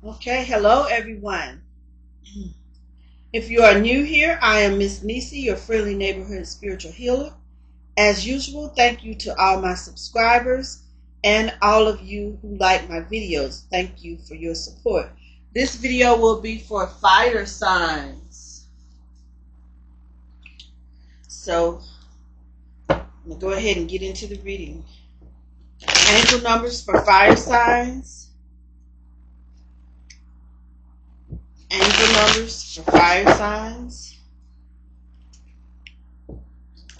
Okay, hello everyone. If you are new here, I am Miss Nisi, your friendly neighborhood spiritual healer. As usual, thank you to all my subscribers and all of you who like my videos. Thank you for your support. This video will be for fire signs. So I'm going to go ahead and get into the reading. Angel numbers for fire signs. Angel numbers for fire signs.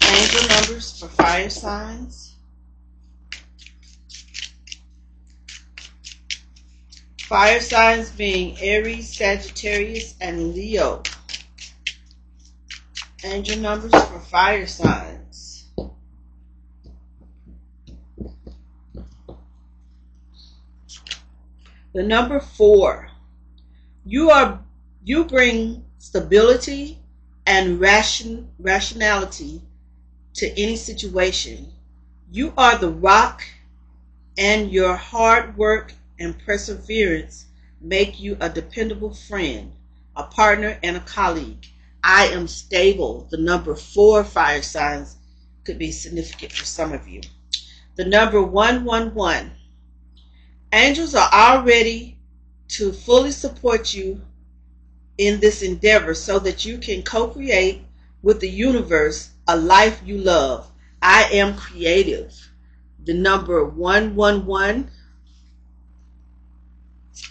Angel numbers for fire signs. Fire signs being Aries, Sagittarius, and Leo. Angel numbers for fire signs. The number 4. You bring stability and rationality to any situation. You are the rock, and your hard work and perseverance make you a dependable friend, a partner, and a colleague. I am stable. The number 4 fire signs could be significant for some of you. The number 111. Angels are all ready to fully support you in this endeavor so that you can co-create with the universe a life you love. I am creative. The number 111.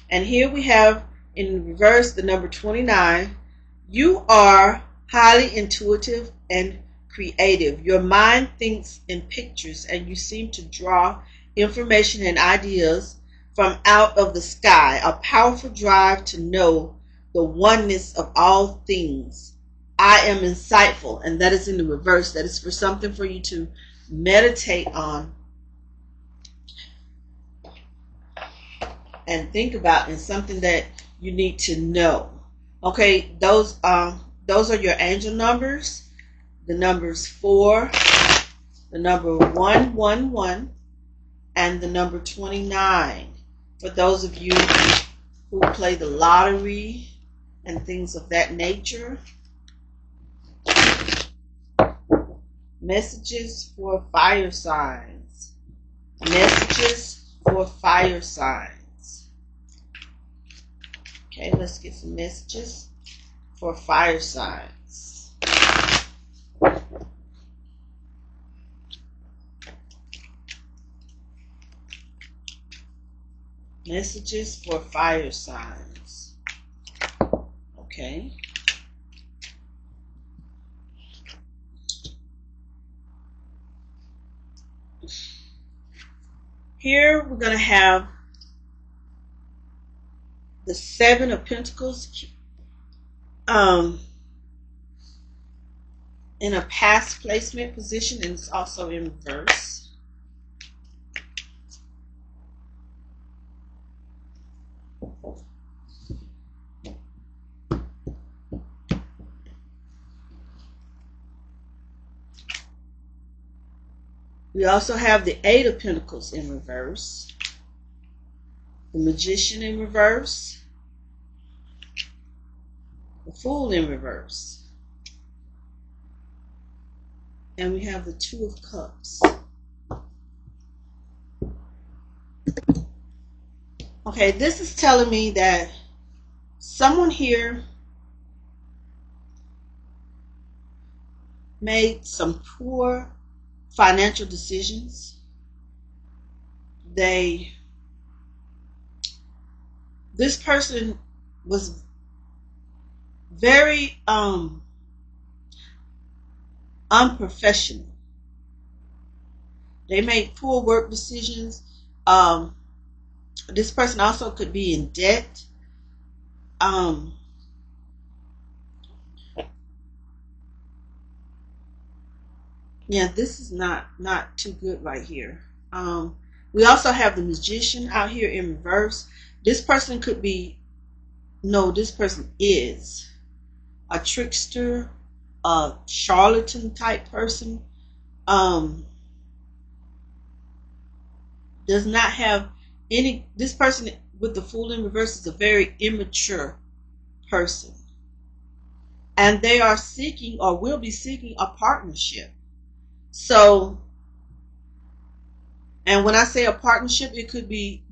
And here we have in reverse the number 29. You are highly intuitive and creative. Your mind thinks in pictures and you seem to draw information and ideas from out of the sky. A powerful drive to know the oneness of all things. I am insightful, and that is in the reverse. That is for something for you to meditate on and think about, and something that you need to know. Okay, those are your angel numbers. The numbers 4, the number 111, and the number 29. For those of you who play the lottery and things of that nature. Messages for fire signs. Messages for fire signs. Okay, let's get some messages for fire signs. Messages for fire signs. Okay. Here we're going to have the 7 of Pentacles in a past placement position, and it's also in reverse. We also have the 8 of Pentacles in reverse, the Magician in reverse, the Fool in reverse, and we have the 2 of Cups. Okay, this is telling me that someone here made some poor financial decisions. This person was very unprofessional. They made poor work decisions. This person also could be in debt. Yeah, this is not too good right here. We also have the Magician out here in reverse. This person could be, no, this person is a trickster, a charlatan type person. Does not have any, this person with the Fool in reverse is a very immature person. And they are seeking or will be seeking a partnership. So, and when I say a partnership, it could be,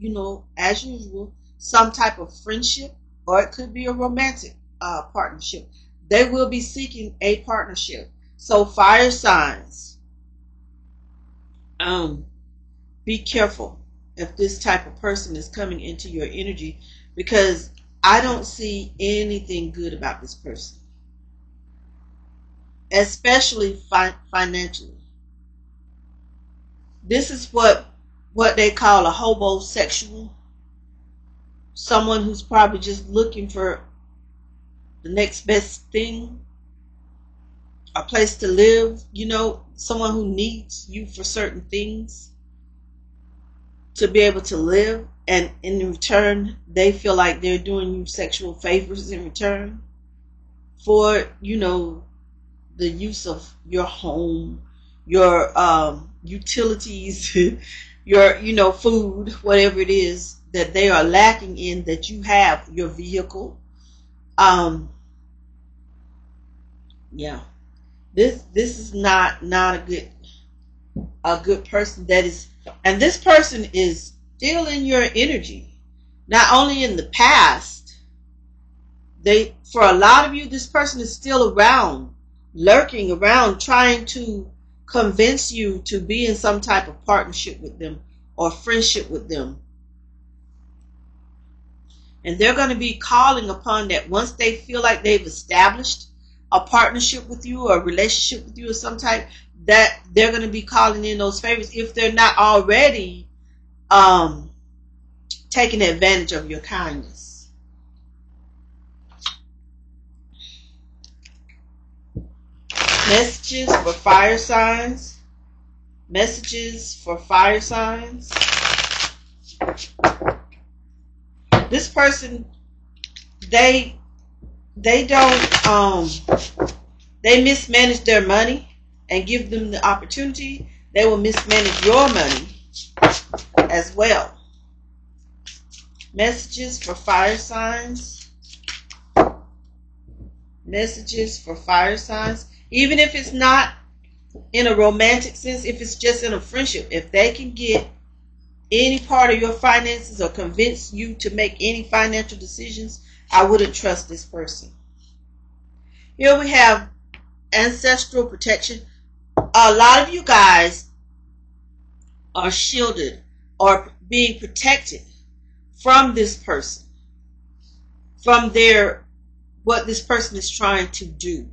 as usual, some type of friendship, or it could be a romantic partnership. They will be seeking a partnership. So fire signs, be careful if this type of person is coming into your energy, because I don't see anything good about this person, especially financially. This is what they call a HoboSexual. Someone who's probably just looking for the next best thing, a place to live, someone who needs you for certain things to be able to live, and in return they feel like they're doing you sexual favors in return for the use of your home, your utilities, your food, whatever it is that they are lacking in that you have, your vehicle. Yeah, this is not a good person that is, and this person is still in your energy. Not only in the past, for a lot of you, this person is still around, lurking around, trying to convince you to be in some type of partnership with them or friendship with them. And they're going to be calling upon that once they feel like they've established a partnership with you or a relationship with you of some type, that they're going to be calling in those favors if they're not already taking advantage of your kindness. Messages for fire signs. Messages for fire signs. This person, they don't they mismanage their money and give them the opportunity. They will mismanage your money as well. Messages for fire signs. Messages for fire signs. Even if it's not in a romantic sense, if it's just in a friendship, if they can get any part of your finances or convince you to make any financial decisions, I wouldn't trust this person. Here we have ancestral protection. A lot of you guys are shielded or being protected from this person, from what this person is trying to do.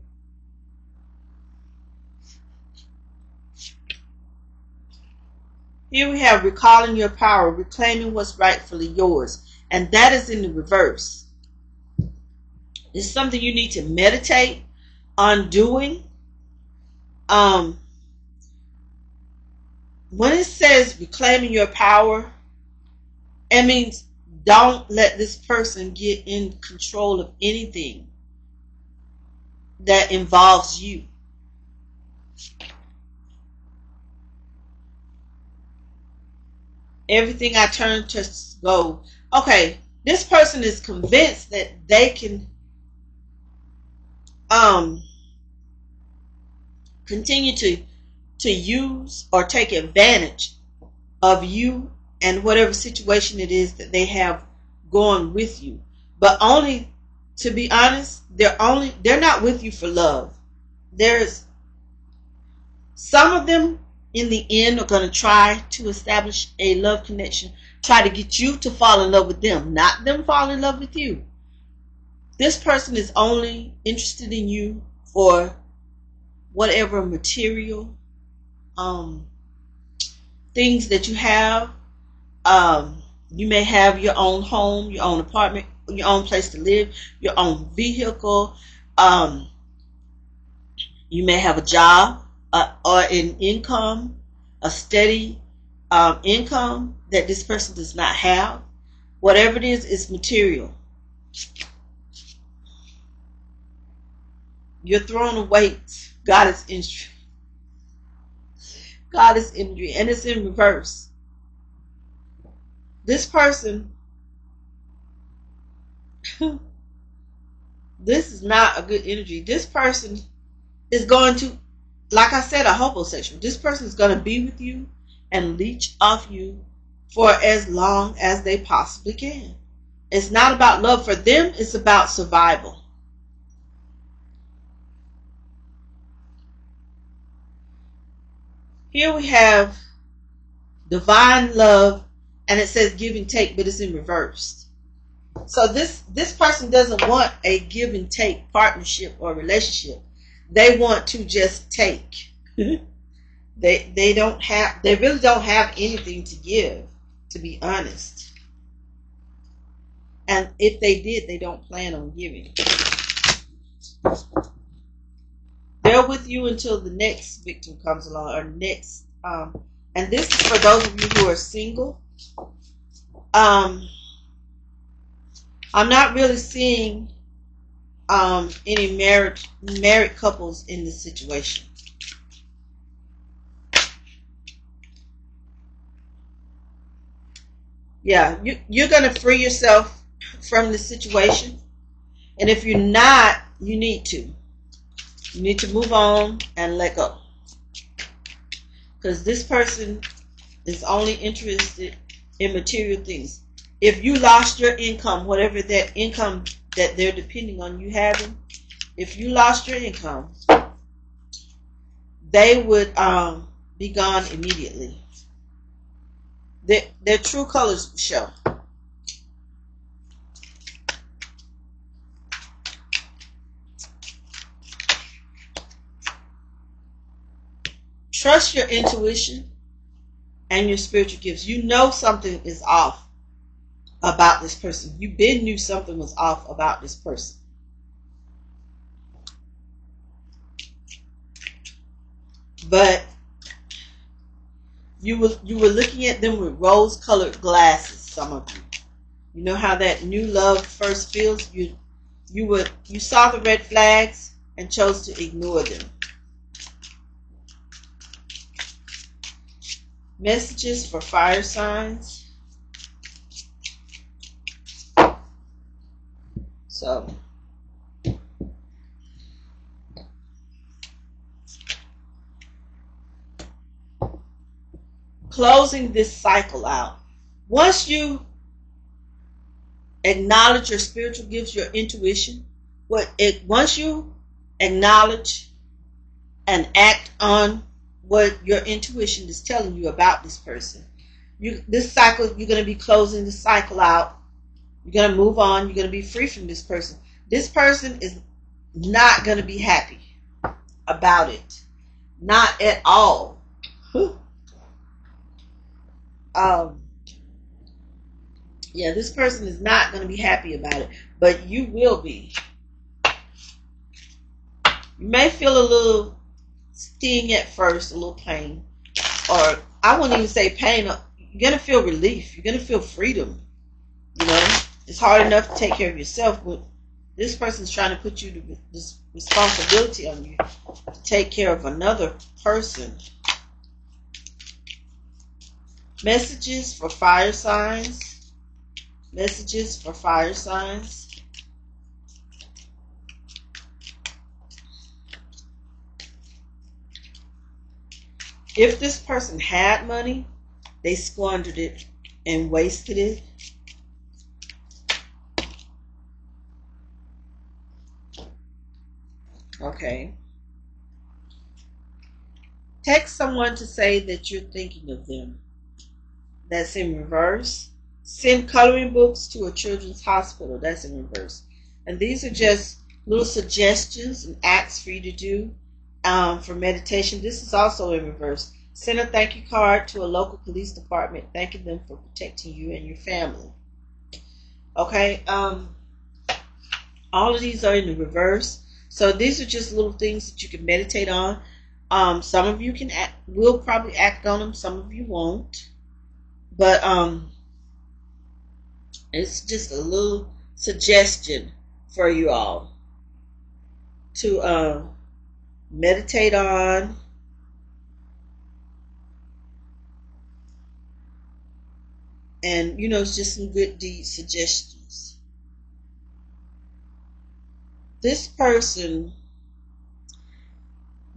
Here we have recalling your power, reclaiming what's rightfully yours, and that is in the reverse. It's something you need to meditate on doing. When it says reclaiming your power, it means don't let this person get in control of anything that involves you. Everything I turn to go, okay, this person is convinced that they can continue to use or take advantage of you and whatever situation it is that they have going with you. But only, to be honest, they're not with you for love. There's some of them in the end are going to try to establish a love connection, try to get you to fall in love with them, not them fall in love with you. This person is only interested in you for whatever material things that you have. You may have your own home, your own apartment, your own place to live, your own vehicle. You may have a job or an income, a steady income that this person does not have. Whatever it is material. You're throwing a weight. God is injury. God is injury, and it's in reverse. This person This is not a good energy. This person is going to, like I said, a HoboSexual. This person is going to be with you and leech off you for as long as they possibly can. It's not about love for them. It's about survival. Here we have divine love, and it says give and take, but it's in reverse. So this person doesn't want a give and take partnership or relationship. They want to just take. They really don't have anything to give, to be honest. And if they did, they don't plan on giving. They're with you until the next victim comes along, or next. And this is for those of you who are single. I'm not really seeing any married couples in this situation. Yeah, you're going to free yourself from the situation. And if you're not, you need to. You need to move on and let go. Because this person is only interested in material things. If you lost your income, whatever that income that they're depending on you having, if you lost your income, they would be gone immediately. Their true colors show. Trust your intuition and your spiritual gifts. You know something is off about this person. You knew something was off about this person. But you were looking at them with rose-colored glasses, some of you. You know how that new love first feels? You saw the red flags and chose to ignore them. Messages for fire signs. So, closing this cycle out. Once you acknowledge your spiritual gifts, your intuition, once you acknowledge and act on what your intuition is telling you about this person, this cycle, you're going to be closing the cycle out. You're going to move on. You're going to be free from this person. This person is not going to be happy about it. Not at all. Yeah, this person is not going to be happy about it, but you will be. You may feel a little sting at first, a little pain, or I wouldn't even say pain. You're going to feel relief. You're going to feel freedom. You know, it's hard enough to take care of yourself, but this person's trying to put this responsibility on you to take care of another person. Messages for fire signs. Messages for fire signs. If this person had money, they squandered it and wasted it. Okay. Text someone to say that you're thinking of them. That's in reverse. Send coloring books to a children's hospital. That's in reverse. And these are just little suggestions and acts for you to do for meditation. This is also in reverse. Send a thank you card to a local police department thanking them for protecting you and your family. Okay. All of these are in the reverse. So these are just little things that you can meditate on. Some of you will probably act on them. Some of you won't. But it's just a little suggestion for you all to meditate on. And, it's just some good deed suggestions. this person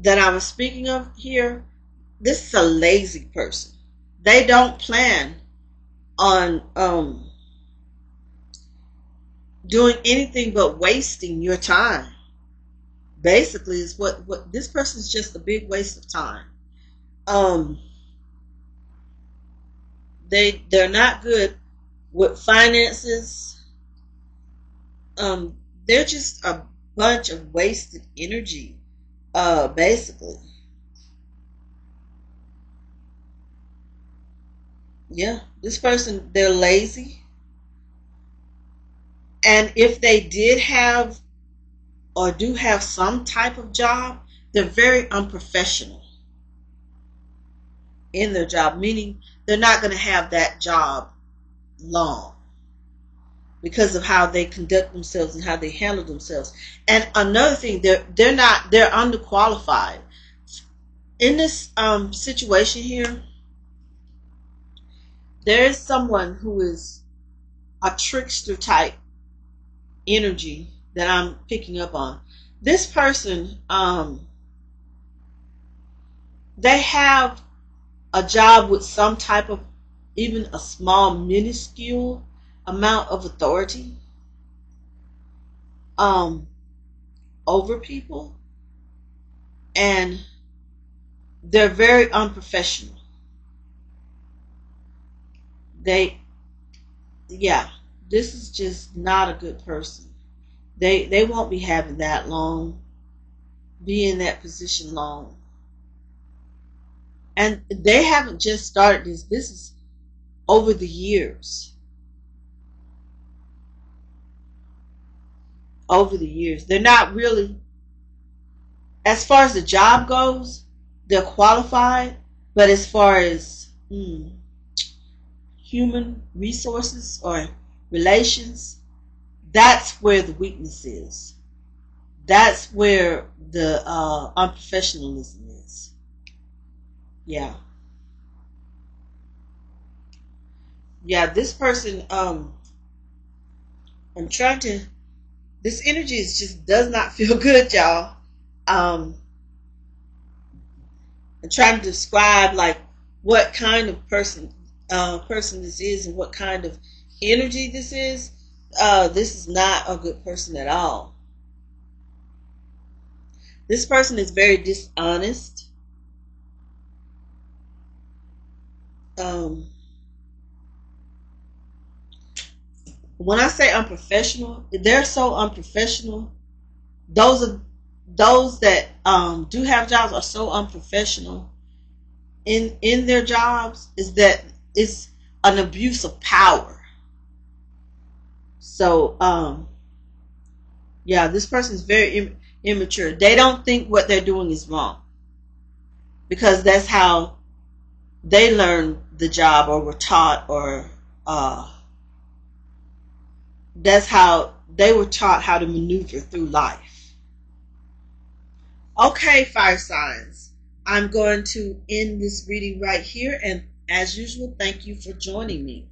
that I was speaking of here, this is a lazy person. They don't plan on doing anything but wasting your time. Basically, is what this person is, just a big waste of time. Um, they're not good with finances. They're just a bunch of wasted energy. Basically, yeah. This person, they're lazy, and if they did have or do have some type of job, they're very unprofessional in their job, meaning they're not going to have that job long because of how they conduct themselves and how they handle themselves. And another thing, they're underqualified in this situation here. There is someone who is a trickster type energy that I'm picking up on. This person, they have a job with some type of, even a small minuscule amount of authority over people, and they're very unprofessional. They, yeah, this is just not a good person. They won't be having that long, be in that position long. And they haven't just started this business. Over the years. Over the years. They're not really, as far as the job goes, they're qualified, but as far as human resources or relations, that's where the weakness is. That's where the unprofessionalism is. Yeah. Yeah, this person, I'm trying to, this energy is just does not feel good, y'all. I'm trying to describe like what kind of person this is and what kind of energy this is. This is not a good person at all. This person is very dishonest. When I say unprofessional, they're so unprofessional. Those that do have jobs are so unprofessional in their jobs, is that it's an abuse of power. So yeah, this person is very immature. They don't think what they're doing is wrong because that's how they learned the job or were taught, or that's how they were taught how to maneuver through life. Okay, fire signs, I'm going to end this reading right here, and as usual, thank you for joining me.